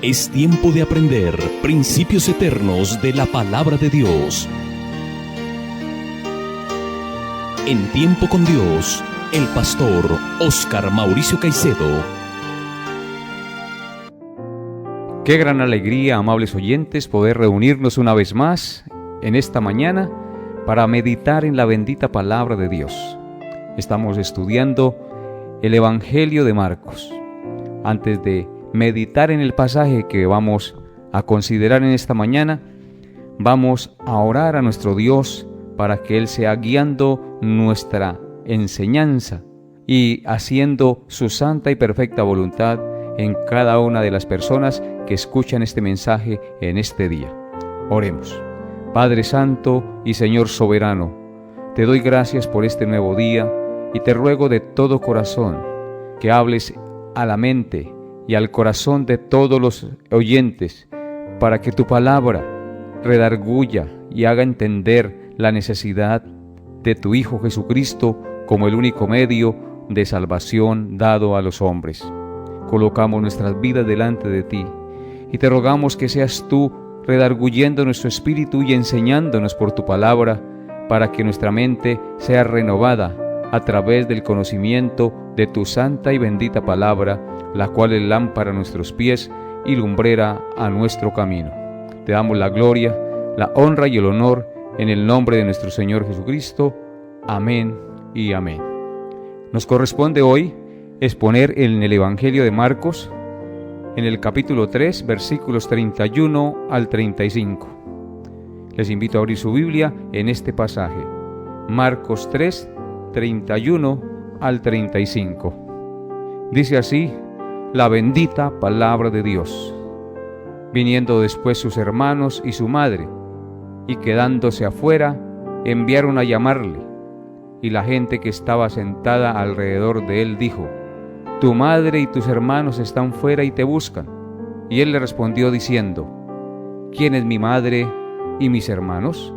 Es tiempo de aprender principios eternos de la palabra de Dios. En Tiempo con Dios, el pastor Óscar Mauricio Caicedo. Qué gran alegría, amables oyentes, poder reunirnos una vez más en esta mañana para meditar en la bendita palabra de Dios. Estamos estudiando el Evangelio de Marcos. Antes de meditar en el pasaje que vamos a considerar en esta mañana, vamos a orar a nuestro Dios para que Él sea guiando nuestra enseñanza y haciendo su santa y perfecta voluntad en cada una de las personas que escuchan este mensaje en este día. Oremos. Padre Santo y Señor Soberano, te doy gracias por este nuevo día y te ruego de todo corazón que hables a la mente y al corazón de todos los oyentes para que tu palabra redarguya y haga entender la necesidad de tu Hijo Jesucristo como el único medio de salvación dado a los hombres. Colocamos nuestras vidas delante de ti y te rogamos que seas tú redarguyendo nuestro espíritu y enseñándonos por tu palabra para que nuestra mente sea renovada a través del conocimiento de tu santa y bendita palabra, la cual es lámpara a nuestros pies y lumbrera a nuestro camino. Te damos la gloria, la honra y el honor en el nombre de nuestro Señor Jesucristo. Amén y amén. Nos corresponde hoy exponer en el Evangelio de Marcos, en el capítulo 3, versículos 31 al 35. Les invito a abrir su Biblia en este pasaje. Marcos 3, 31 al 35. Dice así la bendita palabra de Dios. Viniendo después sus hermanos y su madre, y quedándose afuera, enviaron a llamarle. Y la gente que estaba sentada alrededor de él dijo: Tu madre y tus hermanos están fuera y te buscan. Y él le respondió diciendo: ¿Quién es mi madre y mis hermanos?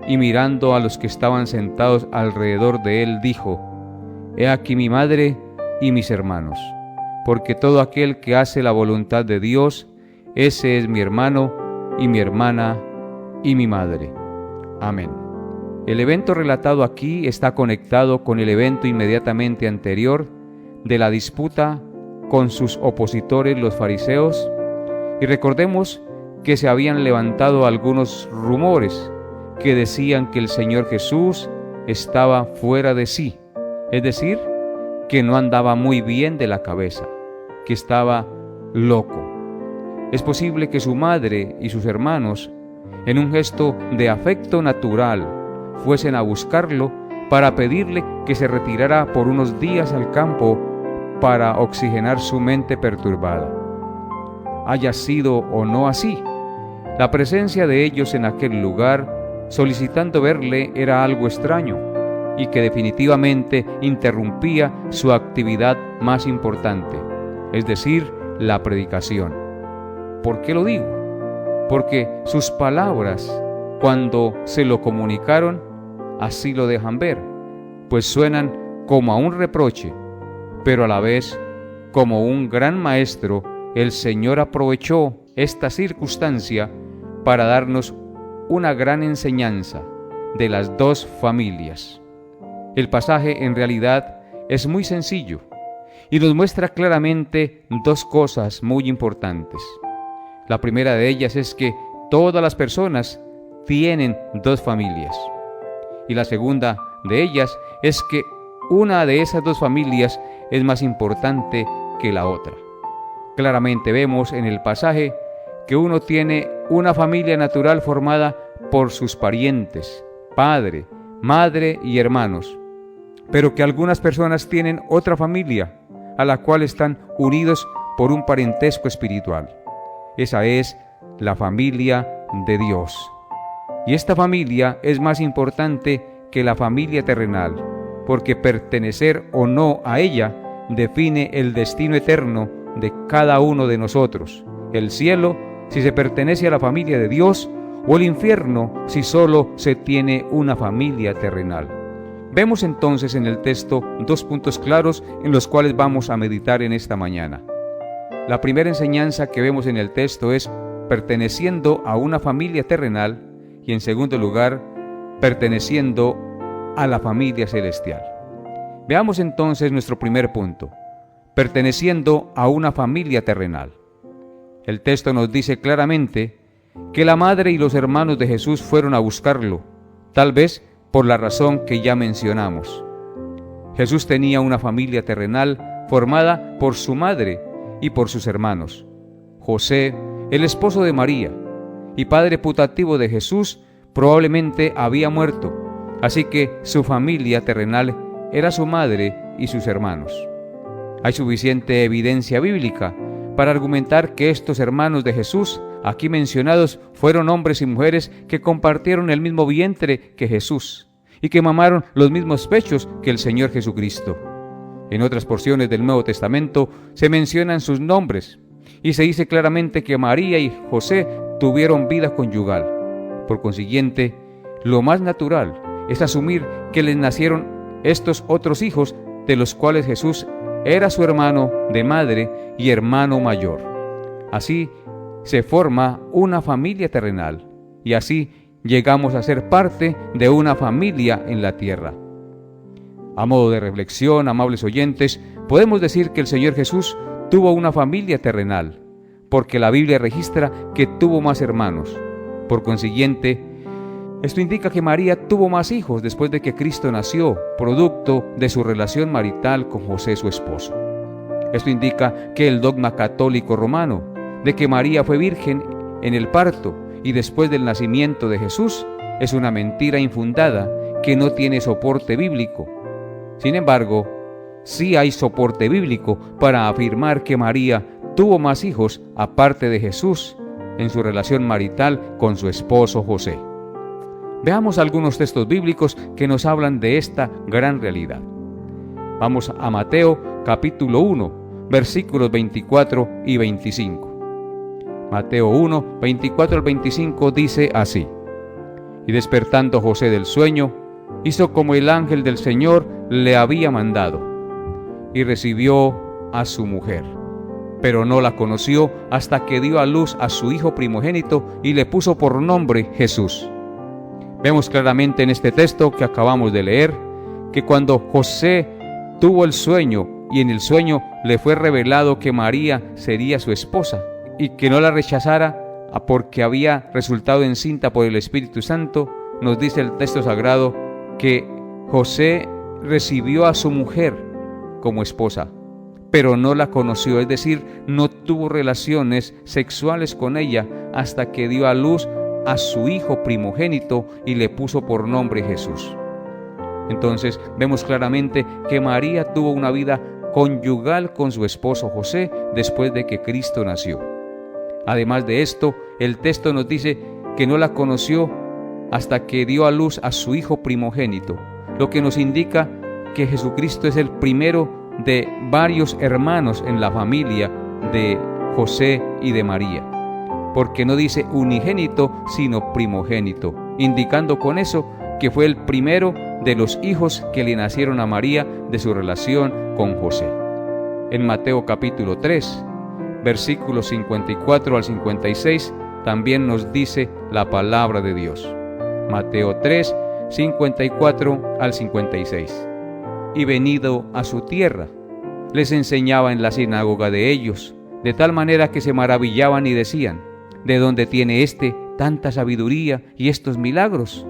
Y mirando a los que estaban sentados alrededor de él, dijo: He aquí mi madre y mis hermanos, porque todo aquel que hace la voluntad de Dios, ese es mi hermano y mi hermana y mi madre. Amén. El evento relatado aquí está conectado con el evento inmediatamente anterior de la disputa con sus opositores los fariseos, y recordemos que se habían levantado algunos rumores que decían que el Señor Jesús estaba fuera de sí, es decir, que no andaba muy bien de la cabeza, que estaba loco. Es posible que su madre y sus hermanos, en un gesto de afecto natural, fuesen a buscarlo para pedirle que se retirara por unos días al campo para oxigenar su mente perturbada. Haya sido o no así, la presencia de ellos en aquel lugar solicitando verle era algo extraño y que definitivamente interrumpía su actividad más importante, es decir, la predicación. ¿Por qué lo digo? Porque sus palabras, cuando se lo comunicaron, así lo dejan ver, pues suenan como a un reproche, pero a la vez, como un gran maestro, el Señor aprovechó esta circunstancia para darnos una gran enseñanza de las dos familias. El pasaje en realidad es muy sencillo y nos muestra claramente dos cosas muy importantes. La primera de ellas es que todas las personas tienen dos familias. Y la segunda de ellas es que una de esas dos familias es más importante que la otra. Claramente vemos en el pasaje que uno tiene una familia natural formada por sus parientes, padre, madre y hermanos, pero que algunas personas tienen otra familia a la cual están unidos por un parentesco espiritual. Esa es la familia de Dios. Y esta familia es más importante que la familia terrenal, porque pertenecer o no a ella define el destino eterno de cada uno de nosotros. El cielo, si se pertenece a la familia de Dios, o el infierno, si solo se tiene una familia terrenal. Vemos entonces en el texto dos puntos claros en los cuales vamos a meditar en esta mañana. La primera enseñanza que vemos en el texto es perteneciendo a una familia terrenal y, en segundo lugar, perteneciendo a la familia celestial. Veamos entonces nuestro primer punto: perteneciendo a una familia terrenal. El texto nos dice claramente que la madre y los hermanos de Jesús fueron a buscarlo, tal vez por la razón que ya mencionamos. Jesús tenía una familia terrenal formada por su madre y por sus hermanos. José, el esposo de María y padre putativo de Jesús, probablemente había muerto, así que su familia terrenal era su madre y sus hermanos. Hay suficiente evidencia bíblica para argumentar que estos hermanos de Jesús, aquí mencionados, fueron hombres y mujeres que compartieron el mismo vientre que Jesús y que mamaron los mismos pechos que el Señor Jesucristo. En otras porciones del Nuevo Testamento se mencionan sus nombres y se dice claramente que María y José tuvieron vida conyugal. Por consiguiente, lo más natural es asumir que les nacieron estos otros hijos, de los cuales Jesús era su hermano de madre y hermano mayor. Así se forma una familia terrenal y así llegamos a ser parte de una familia en la tierra. A modo de reflexión, amables oyentes, podemos decir que el Señor Jesús tuvo una familia terrenal, porque la Biblia registra que tuvo más hermanos. Por consiguiente, esto indica que María tuvo más hijos después de que Cristo nació, producto de su relación marital con José, su esposo. Esto indica que el dogma católico romano de que María fue virgen en el parto y después del nacimiento de Jesús es una mentira infundada que no tiene soporte bíblico. Sin embargo, sí hay soporte bíblico para afirmar que María tuvo más hijos aparte de Jesús en su relación marital con su esposo José. Veamos algunos textos bíblicos que nos hablan de esta gran realidad. Vamos a Mateo capítulo 1, versículos 24 y 25. Mateo 1, 24 al 25 dice así: Y despertando José del sueño, hizo como el ángel del Señor le había mandado, y recibió a su mujer. Pero no la conoció hasta que dio a luz a su hijo primogénito y le puso por nombre Jesús. Vemos claramente en este texto que acabamos de leer que cuando José tuvo el sueño y en el sueño le fue revelado que María sería su esposa y que no la rechazara porque había resultado encinta por el Espíritu Santo, nos dice el texto sagrado que José recibió a su mujer como esposa, pero no la conoció, es decir, no tuvo relaciones sexuales con ella hasta que dio a luz a su hijo primogénito y le puso por nombre Jesús. Entonces vemos claramente que María tuvo una vida conyugal con su esposo José después de que Cristo nació. Además de esto, el texto nos dice que no la conoció hasta que dio a luz a su hijo primogénito, lo que nos indica que Jesucristo es el primero de varios hermanos en la familia de José y de María, porque no dice unigénito, sino primogénito, indicando con eso que fue el primero de los hijos que le nacieron a María de su relación con José. En Mateo capítulo 3, versículos 54 al 56, también nos dice la palabra de Dios. Mateo 3, 54 al 56. Y venido a su tierra, les enseñaba en la sinagoga de ellos, de tal manera que se maravillaban y decían: ¿de dónde tiene éste tanta sabiduría y estos milagros?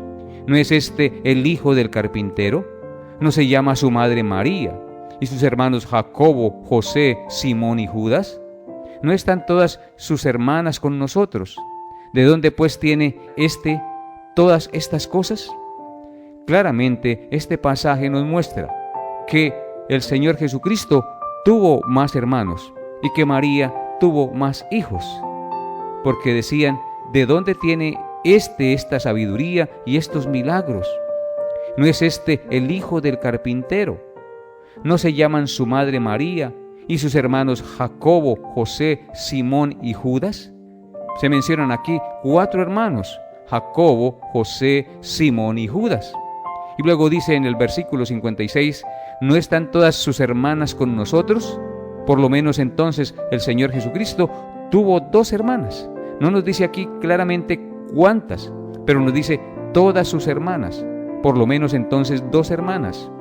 ¿No es este el hijo del carpintero? ¿No se llama su madre María, y sus hermanos Jacobo, José, Simón y Judas? ¿No están todas sus hermanas con nosotros? ¿De dónde pues tiene éste todas estas cosas? Claramente este pasaje nos muestra que el Señor Jesucristo tuvo más hermanos y que María tuvo más hijos, porque decían: ¿de dónde tiene esta sabiduría y estos milagros? ¿No es este el hijo del carpintero? ¿No se llaman su madre María y sus hermanos Jacobo, José, Simón y Judas? Se mencionan aquí 4 hermanos: Jacobo, José, Simón y Judas. Y luego dice en el versículo 56: ¿no están todas sus hermanas con nosotros? Por lo menos entonces el Señor Jesucristo tuvo 2 hermanas. No nos dice aquí claramente cuántas, pero nos dice todas sus hermanas. Por lo menos entonces 2 hermanas.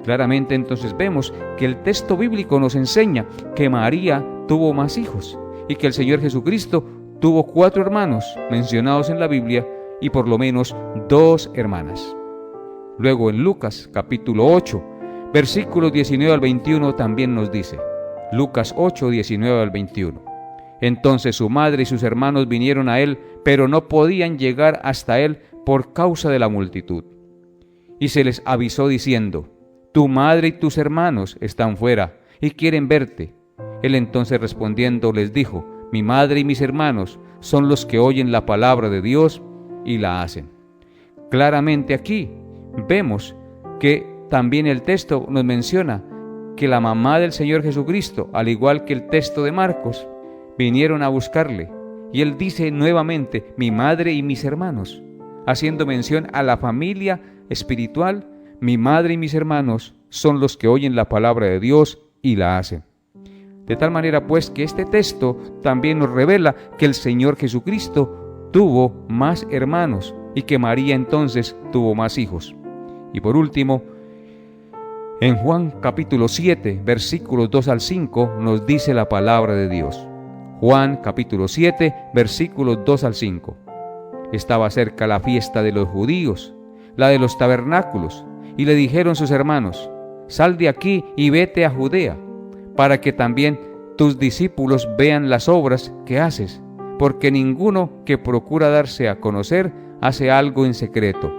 Claramente entonces vemos que el texto bíblico nos enseña que María tuvo más hijos y que el Señor Jesucristo tuvo 4 hermanos mencionados en la Biblia y por lo menos 2 hermanas. Luego en Lucas capítulo 8, versículos 19 al 21 también nos dice, Lucas 8, 19 al 21. Entonces su madre y sus hermanos vinieron a él, pero no podían llegar hasta él por causa de la multitud. Y se les avisó diciendo, tu madre y tus hermanos están fuera y quieren verte. Él entonces respondiendo les dijo, mi madre y mis hermanos son los que oyen la palabra de Dios y la hacen. Claramente aquí vemos que también el texto nos menciona que la mamá del Señor Jesucristo, al igual que el texto de Marcos, vinieron a buscarle. Y él dice nuevamente, mi madre y mis hermanos, haciendo mención a la familia espiritual. Mi madre y mis hermanos son los que oyen la palabra de Dios y la hacen. De tal manera pues que este texto también nos revela que el Señor Jesucristo tuvo más hermanos y que María entonces tuvo más hijos. Y por último, en Juan capítulo 7, versículos 2 al 5, nos dice la palabra de Dios. Juan capítulo 7, versículos 2 al 5. Estaba cerca la fiesta de los judíos, la de los tabernáculos, y le dijeron sus hermanos, sal de aquí y vete a Judea, para que también tus discípulos vean las obras que haces, porque ninguno que procura darse a conocer hace algo en secreto.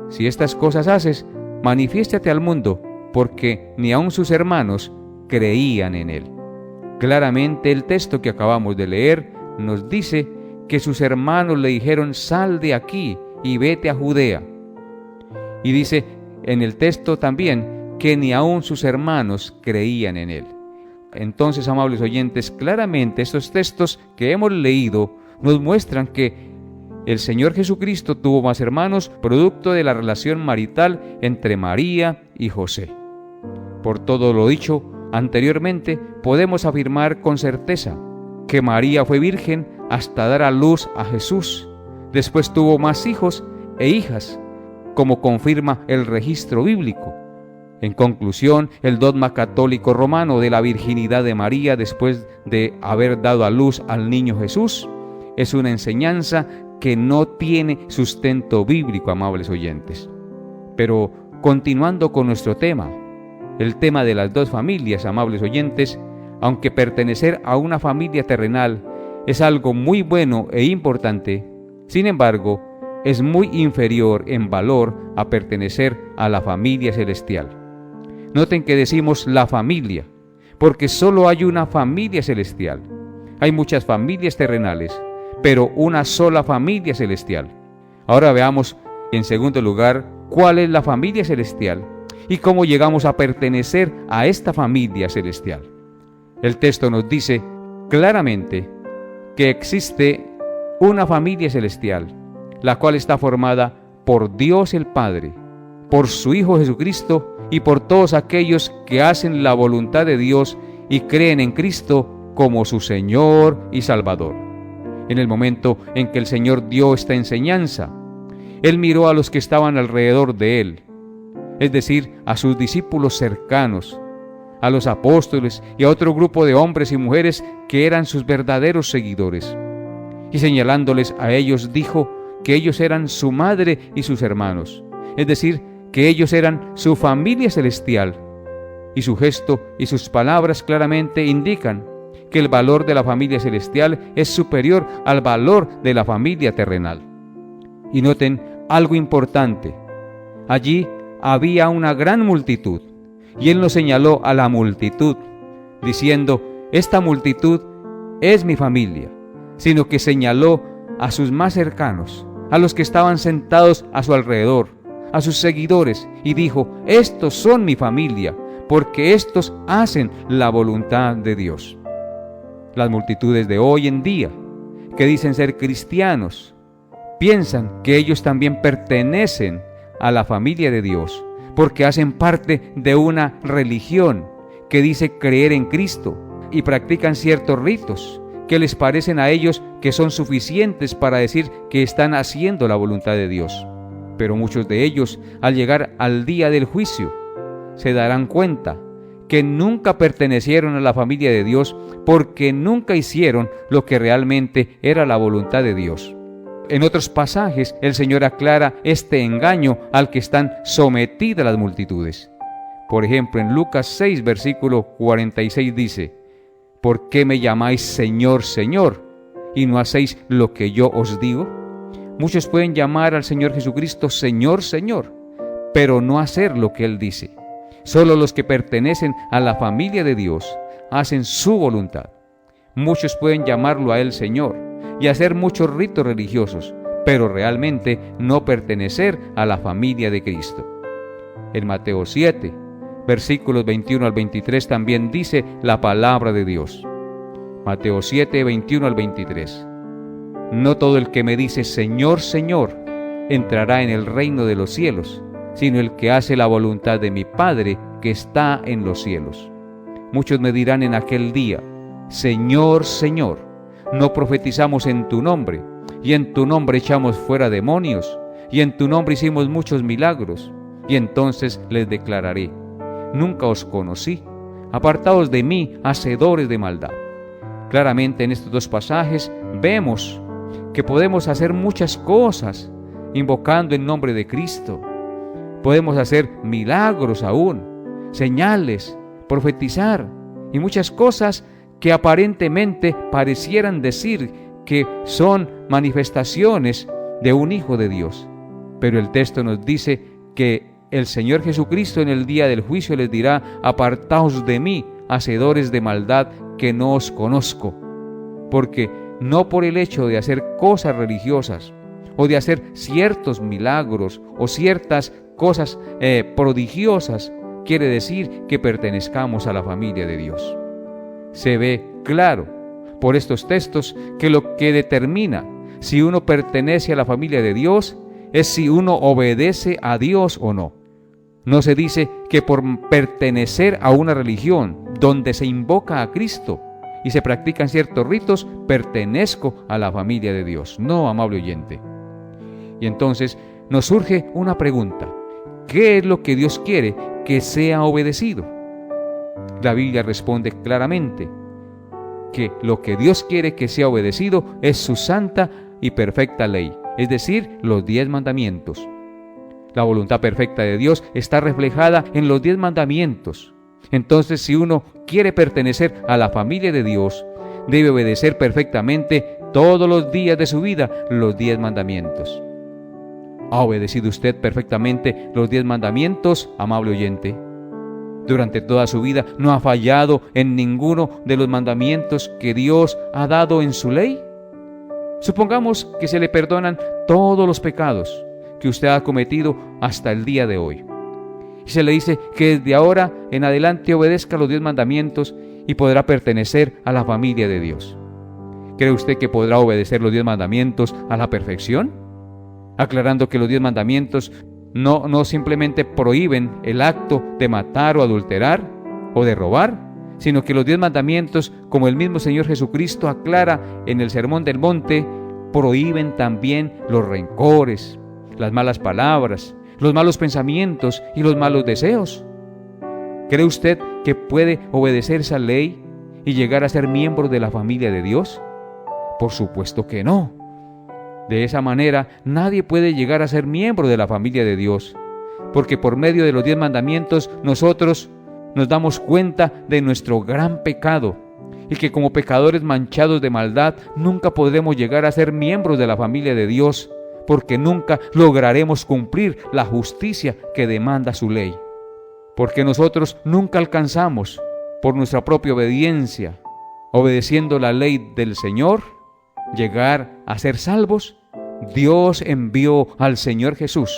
Si estas cosas haces, manifiéstate al mundo, porque ni aun sus hermanos creían en él. Claramente el texto que acabamos de leer nos dice que sus hermanos le dijeron, sal de aquí y vete a Judea. Y dice en el texto también que ni aun sus hermanos creían en él. Entonces, amables oyentes, claramente estos textos que hemos leído nos muestran que el Señor Jesucristo tuvo más hermanos producto de la relación marital entre María y José. Por todo lo dicho anteriormente, podemos afirmar con certeza que María fue virgen hasta dar a luz a Jesús. Después tuvo más hijos e hijas, como confirma el registro bíblico. En conclusión, el dogma católico romano de la virginidad de María después de haber dado a luz al niño Jesús es una enseñanza que no tiene sustento bíblico, amables oyentes. Pero continuando con nuestro tema, el tema de las 2 familias, amables oyentes, aunque pertenecer a una familia terrenal es algo muy bueno e importante, sin embargo, es muy inferior en valor a pertenecer a la familia celestial. Noten que decimos la familia, porque solo hay una familia celestial. Hay muchas familias terrenales, pero una sola familia celestial. Ahora veamos, en segundo lugar, cuál es la familia celestial y cómo llegamos a pertenecer a esta familia celestial. El texto nos dice claramente que existe una familia celestial, la cual está formada por Dios el Padre, por su Hijo Jesucristo y por todos aquellos que hacen la voluntad de Dios y creen en Cristo como su Señor y Salvador. En el momento en que el Señor dio esta enseñanza, Él miró a los que estaban alrededor de Él, es decir, a sus discípulos cercanos, a los apóstoles y a otro grupo de hombres y mujeres que eran sus verdaderos seguidores. Y señalándoles a ellos dijo que ellos eran su madre y sus hermanos, es decir, que ellos eran su familia celestial. Y su gesto y sus palabras claramente indican que el valor de la familia celestial es superior al valor de la familia terrenal. Y noten algo importante. Allí había una gran multitud, y Él nos señaló a la multitud, diciendo, esta multitud es mi familia, sino que señaló a sus más cercanos, a los que estaban sentados a su alrededor, a sus seguidores, y dijo, estos son mi familia, porque estos hacen la voluntad de Dios. Las multitudes de hoy en día, que dicen ser cristianos, piensan que ellos también pertenecen a la familia de Dios, porque hacen parte de una religión que dice creer en Cristo y practican ciertos ritos que les parecen a ellos que son suficientes para decir que están haciendo la voluntad de Dios. Pero muchos de ellos, al llegar al día del juicio, se darán cuenta que nunca pertenecieron a la familia de Dios porque nunca hicieron lo que realmente era la voluntad de Dios. En otros pasajes, el Señor aclara este engaño al que están sometidas las multitudes. Por ejemplo, en Lucas 6, versículo 46 dice: ¿por qué me llamáis Señor, Señor, y no hacéis lo que yo os digo? Muchos pueden llamar al Señor Jesucristo Señor, Señor, pero no hacer lo que Él dice. Solo los que pertenecen a la familia de Dios hacen su voluntad. Muchos pueden llamarlo a Él Señor y hacer muchos ritos religiosos, pero realmente no pertenecer a la familia de Cristo. En Mateo 7, versículos 21 al 23 también dice la palabra de Dios. Mateo 7, 21 al 23. No todo el que me dice Señor, Señor, entrará en el reino de los cielos, sino el que hace la voluntad de mi Padre que está en los cielos. Muchos me dirán en aquel día: Señor, Señor, ¿no profetizamos en tu nombre? Y en tu nombre echamos fuera demonios, y en tu nombre hicimos muchos milagros. Y entonces les declararé: nunca os conocí, apartaos de mí, hacedores de maldad. Claramente en estos dos pasajes vemos que podemos hacer muchas cosas invocando el nombre de Cristo. Podemos hacer milagros aún, señales, profetizar y muchas cosas que aparentemente parecieran decir que son manifestaciones de un Hijo de Dios. Pero el texto nos dice que el Señor Jesucristo en el día del juicio les dirá: apartaos de mí, hacedores de maldad, que no os conozco. Porque no por el hecho de hacer cosas religiosas o de hacer ciertos milagros o ciertas cosas prodigiosas quiere decir que pertenezcamos a la familia de Dios. Se ve claro por estos textos que lo que determina si uno pertenece a la familia de Dios es si uno obedece a Dios o no. No se dice que por pertenecer a una religión donde se invoca a Cristo y se practican ciertos ritos, pertenezco a la familia de Dios. No, amable oyente. Y entonces nos surge una pregunta: ¿qué es lo que Dios quiere que sea obedecido? La Biblia responde claramente que lo que Dios quiere que sea obedecido es su santa y perfecta ley, es decir, los 10 mandamientos. La voluntad perfecta de Dios está reflejada en los 10 mandamientos. Entonces, si uno quiere pertenecer a la familia de Dios, debe obedecer perfectamente todos los días de su vida los 10 mandamientos. ¿Ha obedecido usted perfectamente los 10 mandamientos, amable oyente? Durante toda su vida no ha fallado en ninguno de los mandamientos que Dios ha dado en su ley. Supongamos que se le perdonan todos los pecados que usted ha cometido hasta el día de hoy. Y se le dice que desde ahora en adelante obedezca los 10 mandamientos y podrá pertenecer a la familia de Dios. ¿Cree usted que podrá obedecer los 10 mandamientos a la perfección? Aclarando que los 10 mandamientos no simplemente prohíben el acto de matar o adulterar o de robar, sino que los 10 mandamientos, como el mismo Señor Jesucristo aclara en el Sermón del Monte, prohíben también los rencores, las malas palabras, los malos pensamientos y los malos deseos. ¿Cree usted que puede obedecer esa ley y llegar a ser miembro de la familia de Dios? Por supuesto que no. De esa manera, nadie puede llegar a ser miembro de la familia de Dios, porque por medio de los 10 mandamientos nosotros nos damos cuenta de nuestro gran pecado y que como pecadores manchados de maldad nunca podremos llegar a ser miembros de la familia de Dios, porque nunca lograremos cumplir la justicia que demanda su ley. Porque nosotros nunca alcanzamos, por nuestra propia obediencia, obedeciendo la ley del Señor, llegar a ser salvos. Dios envió al Señor Jesús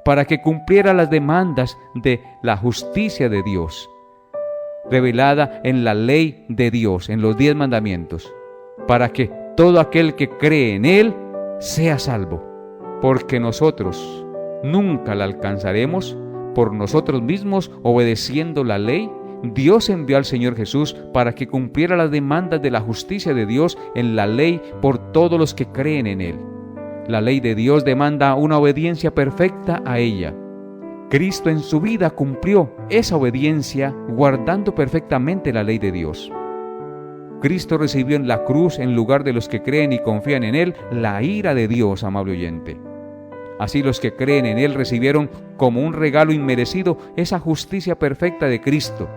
para que cumpliera las demandas de la justicia de Dios, revelada en la ley de Dios, en los 10 mandamientos, para que todo aquel que cree en Él sea salvo, porque nosotros nunca la alcanzaremos por nosotros mismos obedeciendo la ley, Dios envió al Señor Jesús para que cumpliera las demandas de la justicia de Dios en la ley por todos los que creen en Él. La ley de Dios demanda una obediencia perfecta a ella. Cristo en su vida cumplió esa obediencia guardando perfectamente la ley de Dios. Cristo recibió en la cruz, en lugar de los que creen y confían en Él, la ira de Dios, amable oyente. Así los que creen en Él recibieron como un regalo inmerecido esa justicia perfecta de Cristo.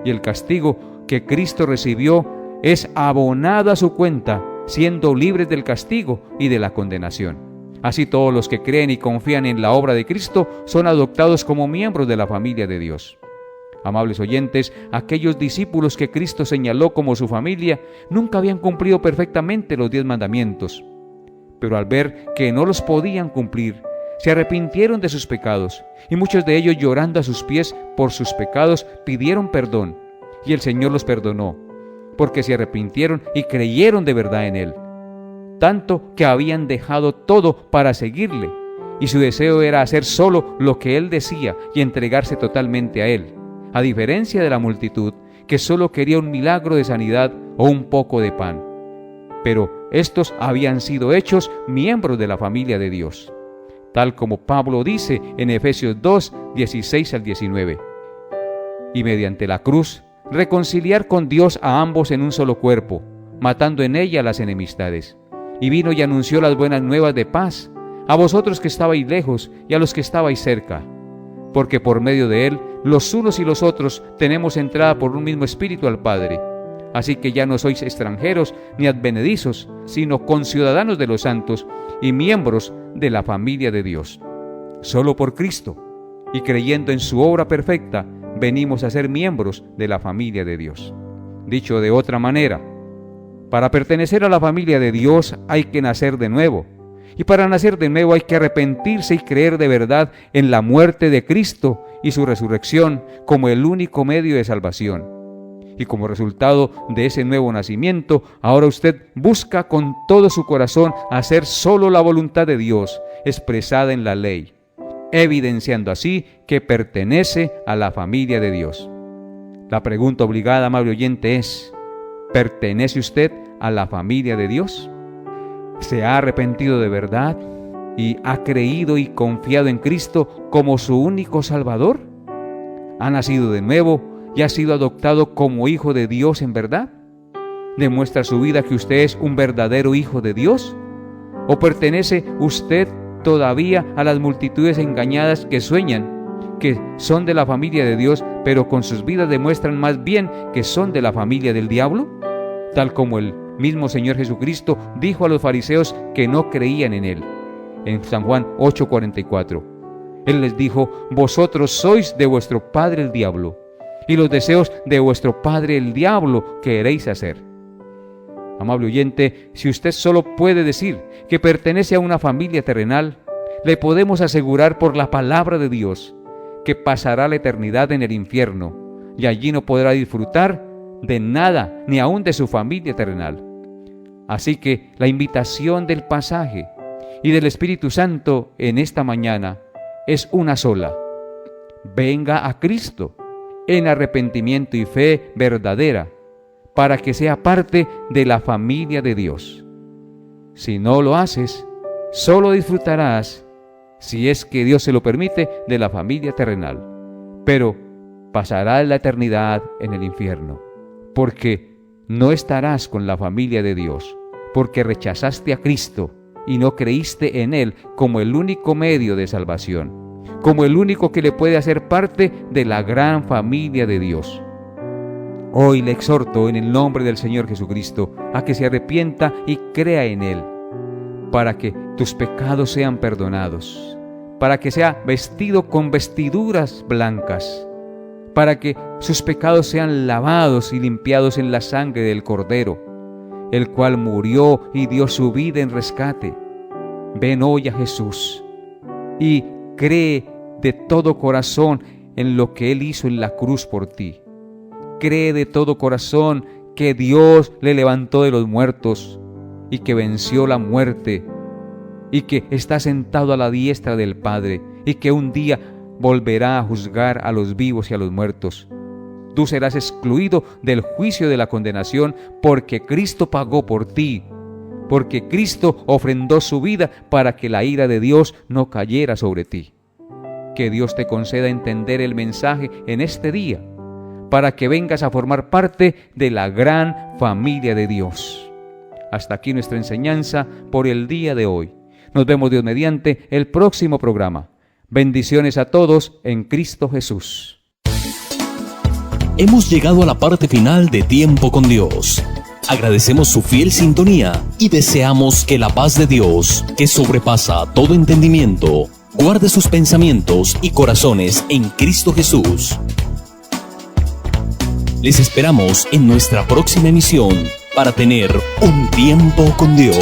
Y el castigo que Cristo recibió es abonado a su cuenta, siendo libres del castigo y de la condenación. Así todos los que creen y confían en la obra de Cristo son adoptados como miembros de la familia de Dios. Amables oyentes, aquellos discípulos que Cristo señaló como su familia nunca habían cumplido perfectamente los 10 mandamientos. Pero al ver que no los podían cumplir, se arrepintieron de sus pecados, y muchos de ellos, llorando a sus pies por sus pecados, pidieron perdón, y el Señor los perdonó, porque se arrepintieron y creyeron de verdad en Él. Tanto que habían dejado todo para seguirle, y su deseo era hacer solo lo que Él decía y entregarse totalmente a Él, a diferencia de la multitud, que solo quería un milagro de sanidad o un poco de pan. Pero estos habían sido hechos miembros de la familia de Dios, tal como Pablo dice en Efesios 2, 16 al 19. Y mediante la cruz, reconciliar con Dios a ambos en un solo cuerpo, matando en ella las enemistades. Y vino y anunció las buenas nuevas de paz, a vosotros que estabais lejos y a los que estabais cerca. Porque por medio de Él, los unos y los otros tenemos entrada por un mismo Espíritu al Padre. Así que ya no sois extranjeros ni advenedizos, sino conciudadanos de los santos y miembros de la familia de Dios. Solo por Cristo, y creyendo en su obra perfecta, venimos a ser miembros de la familia de Dios. Dicho de otra manera, para pertenecer a la familia de Dios hay que nacer de nuevo. Y para nacer de nuevo hay que arrepentirse y creer de verdad en la muerte de Cristo y su resurrección como el único medio de salvación. Y como resultado de ese nuevo nacimiento, ahora usted busca con todo su corazón hacer solo la voluntad de Dios, expresada en la ley, evidenciando así que pertenece a la familia de Dios. La pregunta obligada, amable oyente, es: ¿pertenece usted a la familia de Dios? ¿Se ha arrepentido de verdad y ha creído y confiado en Cristo como su único Salvador? ¿Ha nacido de nuevo y ha sido adoptado como hijo de Dios en verdad? ¿Demuestra su vida que usted es un verdadero hijo de Dios? ¿O pertenece usted todavía a las multitudes engañadas que sueñan que son de la familia de Dios, pero con sus vidas demuestran más bien que son de la familia del diablo? Tal como el mismo Señor Jesucristo dijo a los fariseos que no creían en Él, en San Juan 8:44. Él les dijo: vosotros sois de vuestro padre el diablo, y los deseos de vuestro padre el diablo queréis hacer. Amable oyente, si usted solo puede decir que pertenece a una familia terrenal, le podemos asegurar por la palabra de Dios que pasará la eternidad en el infierno, y allí no podrá disfrutar de nada, ni aun de su familia terrenal. Así que la invitación del pasaje y del Espíritu Santo en esta mañana es una sola: venga a Cristo en arrepentimiento y fe verdadera, para que sea parte de la familia de Dios. Si no lo haces, solo disfrutarás, si es que Dios se lo permite, de la familia terrenal, pero pasarás la eternidad en el infierno, porque no estarás con la familia de Dios, porque rechazaste a Cristo y no creíste en Él como el único medio de salvación, como el único que le puede hacer parte de la gran familia de Dios. Hoy le exhorto en el nombre del Señor Jesucristo a que se arrepienta y crea en Él, para que tus pecados sean perdonados, para que sea vestido con vestiduras blancas, para que sus pecados sean lavados y limpiados en la sangre del Cordero, el cual murió y dio su vida en rescate. Ven hoy a Jesús y cree de todo corazón en lo que Él hizo en la cruz por ti. Cree de todo corazón que Dios le levantó de los muertos y que venció la muerte y que está sentado a la diestra del Padre y que un día volverá a juzgar a los vivos y a los muertos. Tú serás excluido del juicio de la condenación porque Cristo pagó por ti, porque Cristo ofrendó su vida para que la ira de Dios no cayera sobre ti. Que Dios te conceda entender el mensaje en este día, para que vengas a formar parte de la gran familia de Dios. Hasta aquí nuestra enseñanza por el día de hoy. Nos vemos Dios mediante el próximo programa. Bendiciones a todos en Cristo Jesús. Hemos llegado a la parte final de Tiempo con Dios. Agradecemos su fiel sintonía y deseamos que la paz de Dios, que sobrepasa todo entendimiento, guarde sus pensamientos y corazones en Cristo Jesús. Les esperamos en nuestra próxima emisión para tener un tiempo con Dios.